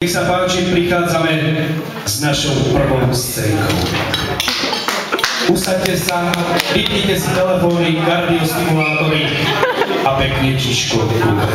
Nech sa páči, prichádzame s našou prvou scénkou. Usaďte sa, vypnite si telefóny, kardiostimulátory a pekne čiško odkúpe.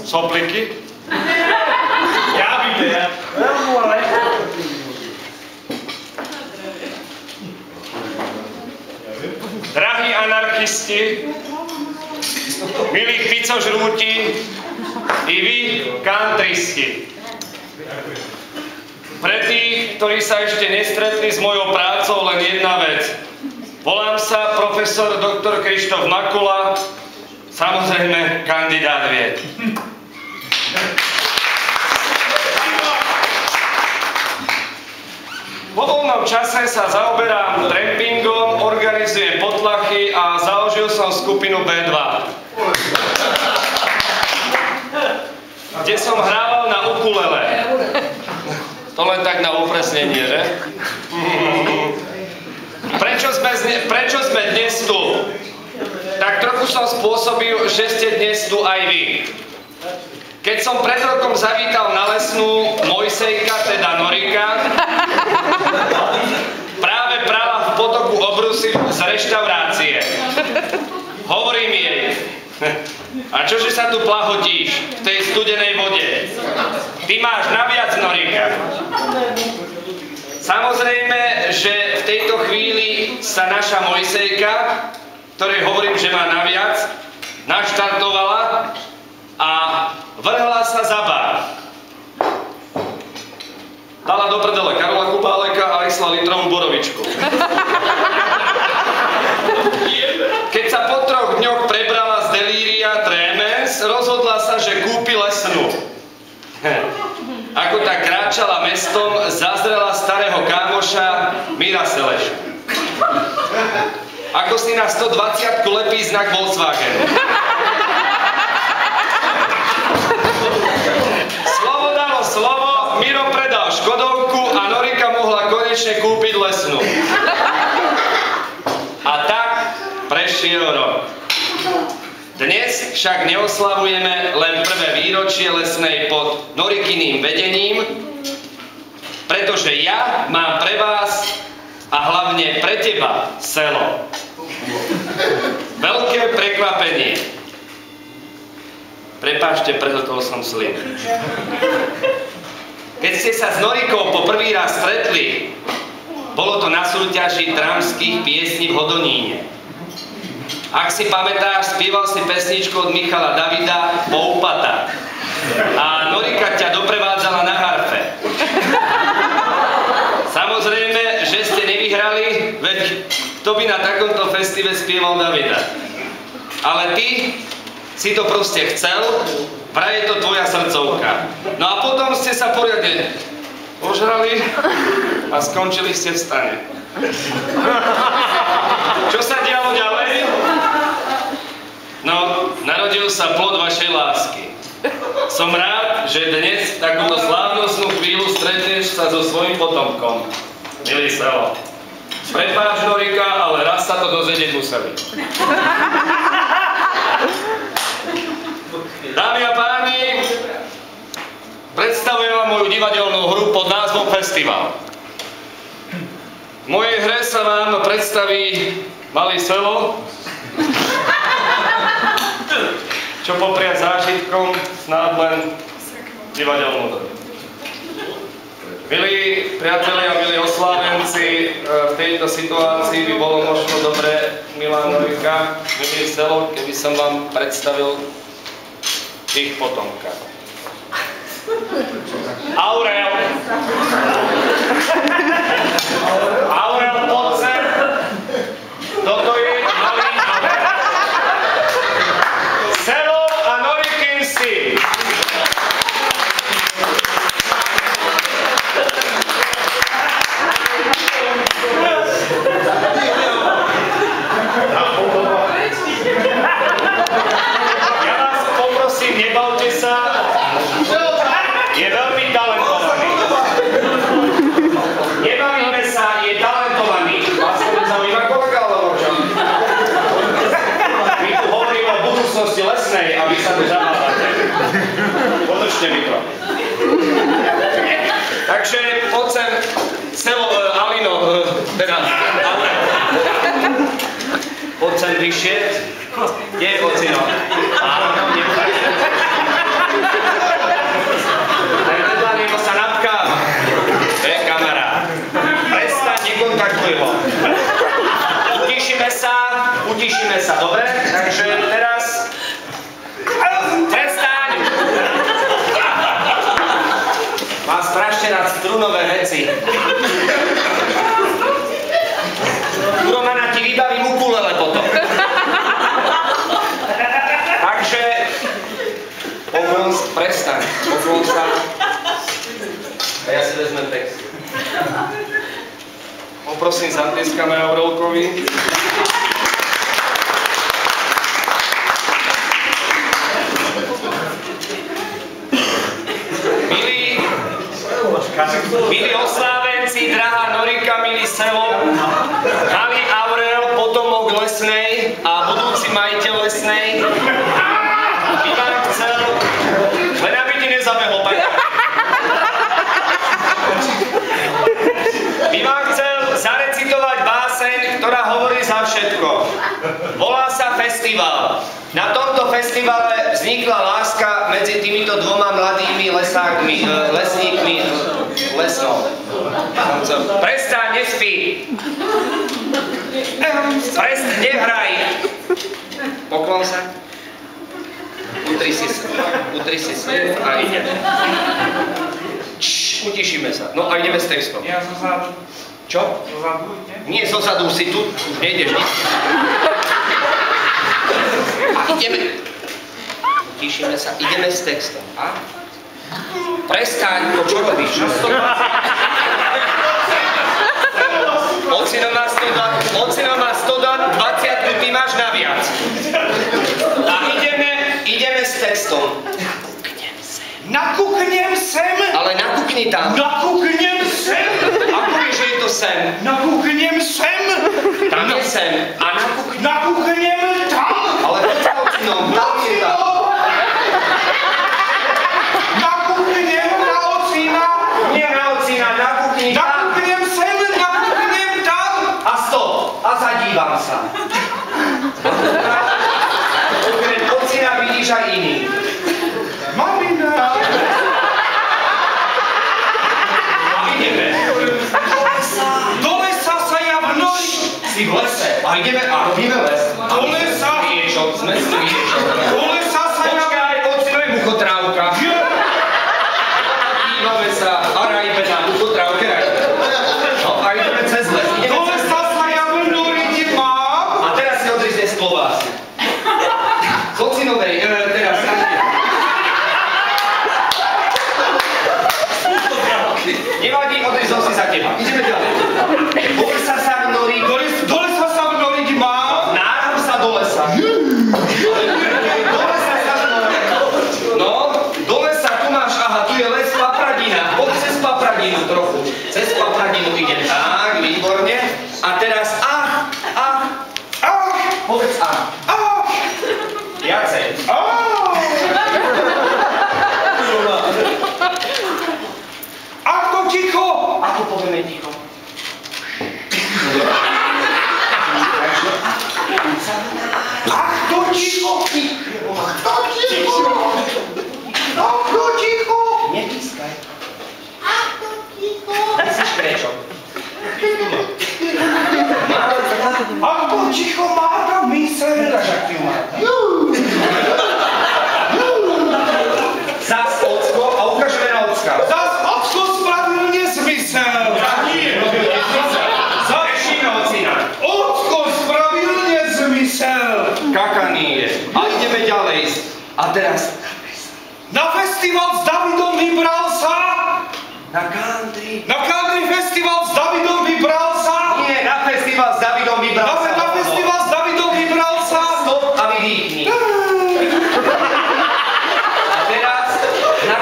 Sopliky? Ja vidím. Drahí anarchisti, milí picožrúti i vy, kantristi. Pre tých, ktorí sa ešte nestretli s mojou prácou, len jedna vec. Volám sa profesor dr. Krištof Makula, samozrejme kandidát vied. Po voľnom čase sa zaoberám trampingom, organizujem potlachy a založil som skupinu B2. Kde som hrával na ukulele. To len tak na upresnenie, že? Prečo sme dnes tu? Tak trochu som spôsobil, že ste dnes tu aj vy. Keď som pred rokom zavítal na Lesnú, Mojsejka, teda Norika, práve prala v potoku obrusy z reštaurácie. Hovorím jej, a čože sa tu plahotíš v tej studenej vode? Ty máš naviac, Norika. Samozrejme, že v tejto chvíli sa naša Mojsejka, ktorej hovorím, že má naviac, naštartovala a vrhla sa za bar. Dala do prdele Karola Kubáleka a Isla litrovú borovičku. Keď sa po 3 dňoch prebrala z delíria tremens, rozhodla sa, že kúpi Lesnú. Ako tak kráčala mestom, zazrela starého kámoša Mira Seleša. Ako si na 120-ku lepí znak Volkswagenu. Slovo dalo slovo, Miro predal Škodovku a Norika mohla konečne kúpiť Lesnú. A tak prešiel rok. Dnes však neoslavujeme len prvé výročie Lesnej pod Norikyným vedením, pretože ja mám pre vás a hlavne pre teba, selo, veľké prekvapenie. Prepáčte, prehltol som slin. Keď ste sa s Norikou po prvý raz stretli, bolo to na súťaži dramských piesní v Hodoníne. Ak si pamätáš, spieval si pesničku od Michala Davida Poupata. A Norika ťa doprevádzala na harfe. Samozrejme, že ste nevyhrali, veď kto by na takomto festive spieval Davida. Ale ty si to proste chcel, vraj je to tvoja srdcovka. No a potom ste sa poriadne ožrali a skončili ste v stane. Čo sa dialo ďalej? No, narodil sa plod vašej lásky. Som rád, že dnes v takúto slávnostnú chvíľu stretneš sa so svojím potomkom. Milý selo. Prepáč, Norika, ale raz sa to dozvedieť museli. Dámy a páni, predstavujem vám moju divadelnú hru pod názvom Festival. V mojej hre sa vám predstaví malé selo, čo popria zážitkom snáď len divadelnú hru. Milí priatelia, milí oslávenci, v tejto situácii by bolo možno dobré, milá Norika, milý selo, keby som vám predstavil ich potomka. Je veľmi talentovaný. Nebavíme sa, je talentovaný. Vás to nezaujíma kolega, alebo čo? My tu hovoríme o budúcnosti lesnej, aby sa tu zabávate. Podržte mi to. Takže poď sem, Alino, teda Aurel. Poď sem vyššie. Kde je ocino? Áno, nebude. Ten vedľa neho sa napkáva. To je kamarát. Prestaň, nekontaktuj ho. Utišíme sa, dobre? Takže teraz... Prestaň! Má strašne rád strunové veci. Romana ti vybavím ukulele potom. Takže... Prestaň. Poklon sa. A ja si vezmem text. Poprosím, zatlieskame Aurelkovi. Milí oslávenci, drahá Norika, milý Selo, malý Aurel, potomok lesnej a budúci majiteľ lesnej, by vám chcel, len aby ti nezabehol, by vám chcel zarecitovať báseň, ktorá hovorí za všetko. Volá sa Festival. Na tomto festivale vznikla láska medzi týmito dvoma mladými lesákmi, lesníkmi, lesnou. Prestaň, nespí. Prestaň, nehraj. Poklon sa. Utri si a ideme. Utišíme sa. No a ideme s textom. Ja zozadu. Čo? Zozadu, nie? Nie, zozadu si tu, už nejdeš. A ideme. Utišíme sa, ideme s textom. A? Prestaň, to čo robíš? Ocino má 100 20, ty máš naviac. A ideme s textom. Nakuknem sem. Ale nakukni tam. Nakuknem sem. Ako je, že je to sem? Nakuknem sem. Tam je sem. A nakuknem tam. Ale poď sa ocinom. Tam je tam. Nakuknem na ocina. Nie na ocina, nakukni tam. Nakuknem sem, nakuknem tam. A stop. A zadívam sa. Okrem ocina vidíš aj iný. Mamina. A ideme. Do lesa sa ja vnoj. Si v lese. A ideme a robíme les. Do lesa. Sme s riešok. Do lesa sa ja... Počkaj, ocino je muchotrávka. Dívame sa. A rajbe na muchotrávke rajbe. No a ideme cez les. Do lesa sa ja vnoriť mám. A teraz si odriť z klobásy. Z ocinovej, teraz nevadí, odriť som si za teba. Ideme ďalej. Do lesa sa vnoriť. Do lesa sa vnoriť mám. Náram sa do lesa. Do lesa sa vnoriť. No, do lesa, tu máš, aha, tu je les Papradina. Poď cez Papradinu trochu. Cez Papradinu idem. Tak, výborne. A teraz ach. Povedz ach. Viacej. Ako ticho. Ako povieme ticho? Ach, to ticho. Ach, to ticho. Ach, to ticho. Nepískaj. Ach, to ticho. Ty si škrečo. Ach, to ticho má tam mysel. Ukáž, ak ti ju má. Zas ocko a ukážeme na ocka. Zas ocko spravil nezmysel. Začína ocina. Ocko spravil nezmysel. Kakaní je. A ideme ďalej. A teraz Na festival s Davidom vybral sa. na country. Na country festival s Davidom vybral sa. Nie, na festival s Davidom vybral sa. Na festival s Davidom vybral sa. Stop a vydýchni. A teraz na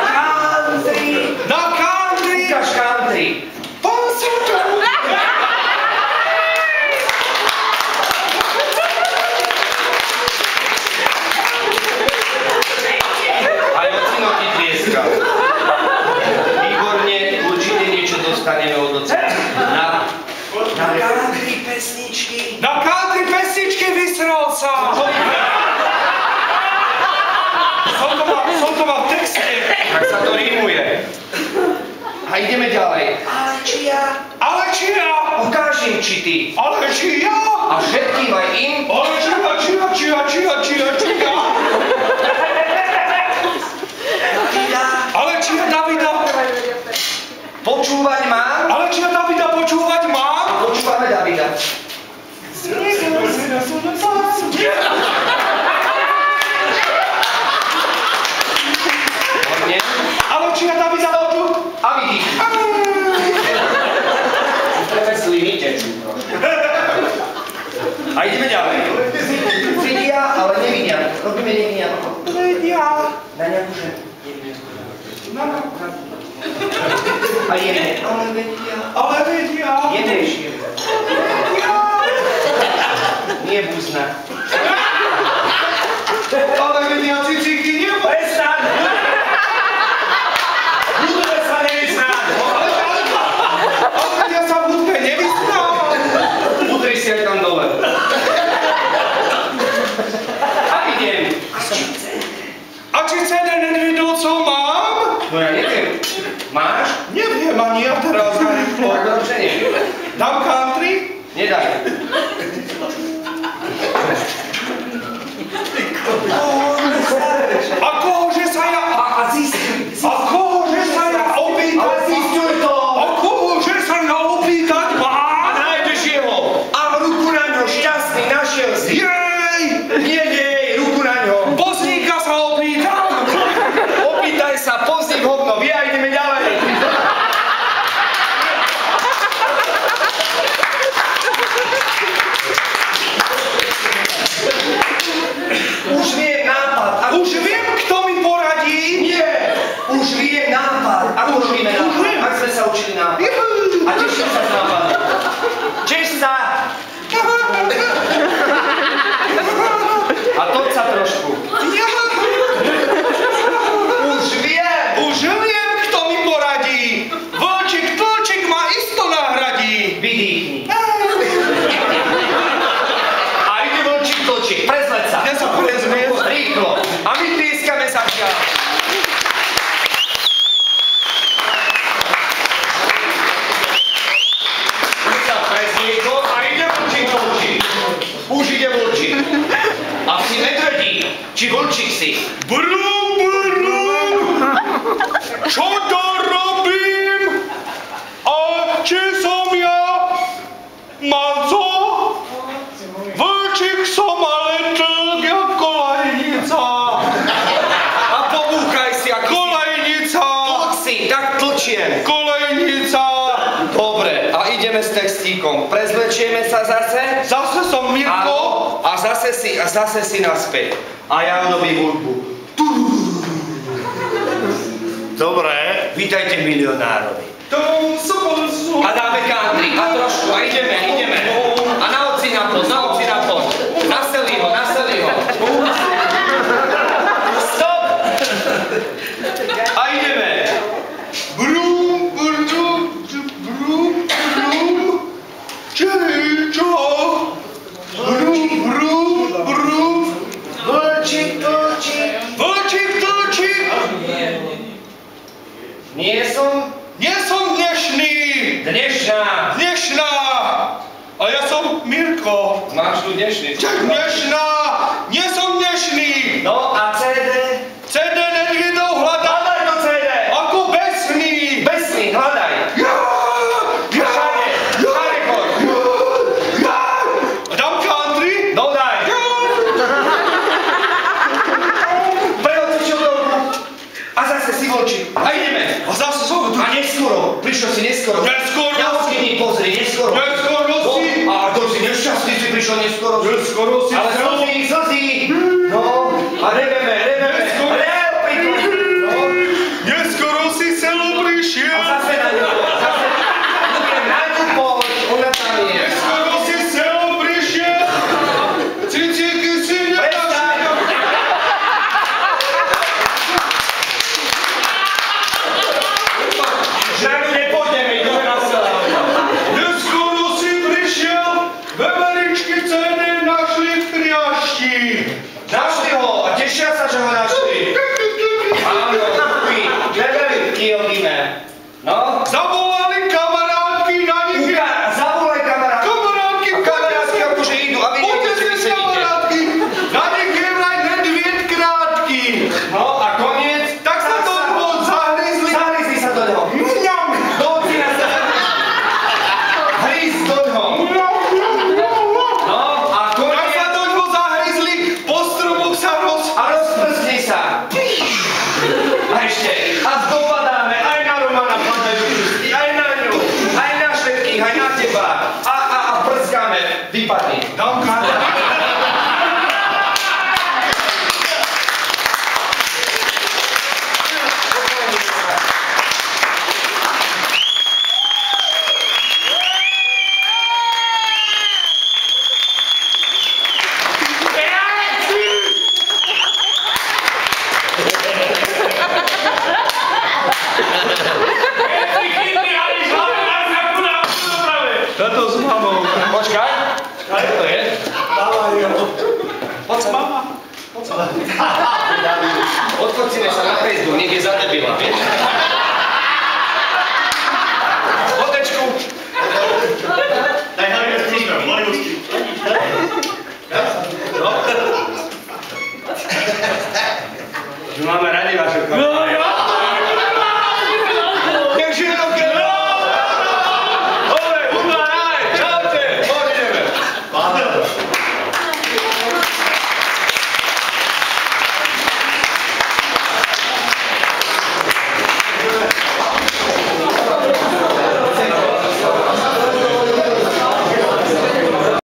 či ty. Ale či ja? A všetkým aj im. Ale čia. Ale či ja Davida? Počúvať mám. Ale či ja Davida počúvať mám? Počúvame Davida. Hodne. Ale či ja Davida počú? A vidíš. Sliny tečú. A ideme ďalej. Vidia, ale nevidia. Robíme nevidia. Vedia. Na nejakú ženu. A jeme. Ale vedia. Jedeš. Nie buzna. Ale vedia ciciky nebo. Prestaň! Budeme sa nevyznať. Ale ja sa v hudbe nevyznám. Utri si aj tam dole. A idem. A či CD Nedvidovcov mám? No ja neviem. Máš? Neviem ani ja teraz rýchlo. Dobře neviem. Dám country? Nedaj. A kohože sa ja... A zistuj. A kohože sa ja opýtať? Ale zistuj to. A kohože sa ja opýtať A mám? nájdeš jeho. A ruku na ňo. Šťastný, našiel si. Jej! Nie, ruku na ňo. Pozníka sa opýtam! Opýtaj sa, pozdi hovno. Vy a ideme ďalej. Už viem nápad. Už viem, kto mi poradí! Nie. Už viem nápad. Ako robíme nápad? Ak sme sa učili nápad. A teším sa z nápadu. Teš sa. A toď sa trošku. Už viem, kto mi poradí! Vlčík, tlčík ma isto nahradí! vydýchni. A ide vlčík, tlčík. Prezleď sa. Kde sa prezliec? Rýchlo. A my tlieskame sa vďa. Už sa prezlieklo a ide vlčík, tlčík. Už ide vlčík. A si medvedí, či vlčík si. Brum, brum! Čo to robím? A či som ja mal co? Vlčík som ale tlk jak kolajnica. A pobúchaj si, ako Kolajnica! tlk si, tak tlčiem. Kolajnica! Dobre, a ideme s textíkom. Prezlečieme sa zase. Zase som Mirko. Áno, a zase si naspäť. A ja robím hudbu. Dobre. Vítajte milionárovi. Tom A dáme country. A trošku. A ideme. A na oci na pod. Naseli ho. Stop! A ideme. Brum, brum, brum, brum. Čeličo. Brum, brum, brum. Vlčík, tlčík. Vlčík, tlčík. Nie som dnešný. dnešná. A ja som Mirko. Máš tu dnešný. Dnešná. Nie som dnešný. No a CD? CD Nedvidov hľadá. Hľadaj to CD. Ako besný. Besný, hľadaj. Všade choď. Dám country. No daj. Prehod si čotovku. A zase si vlčík. A ideme. A zase som tu. A neskoro. Prišiel si neskoro. Neskoro. Na oskydni pozri, neskoro. Neskoro si. A to si nešťastný, si prišiel neskoro. Neskoro si. Ale slzí. No. A rebeme. Neskoro. No. Neskoro si celo prišiel. A zase na ňu. Idem na ňu poď. Ona tam je. Neskoro si celo prišiel. Cicíky si Prestaň. Žadu nepôjdeme, ideme na celé. Neskoro si prišiel. Veveričky CD našli v triašti. Našli ho a tešia sa, že ho našli. Áno, kupi. Levelky hodíme. No. Zavolali kamarátky na nich. Zavolaj kamarátku. vypadni. Domka. Tato s mamou. Počkaj. Čo to je? Poď mama. Odfocíme sa na Facebook, nech je za debila, vieš? Fotečku. Daj hlavne Instagram, Mariusky. Máme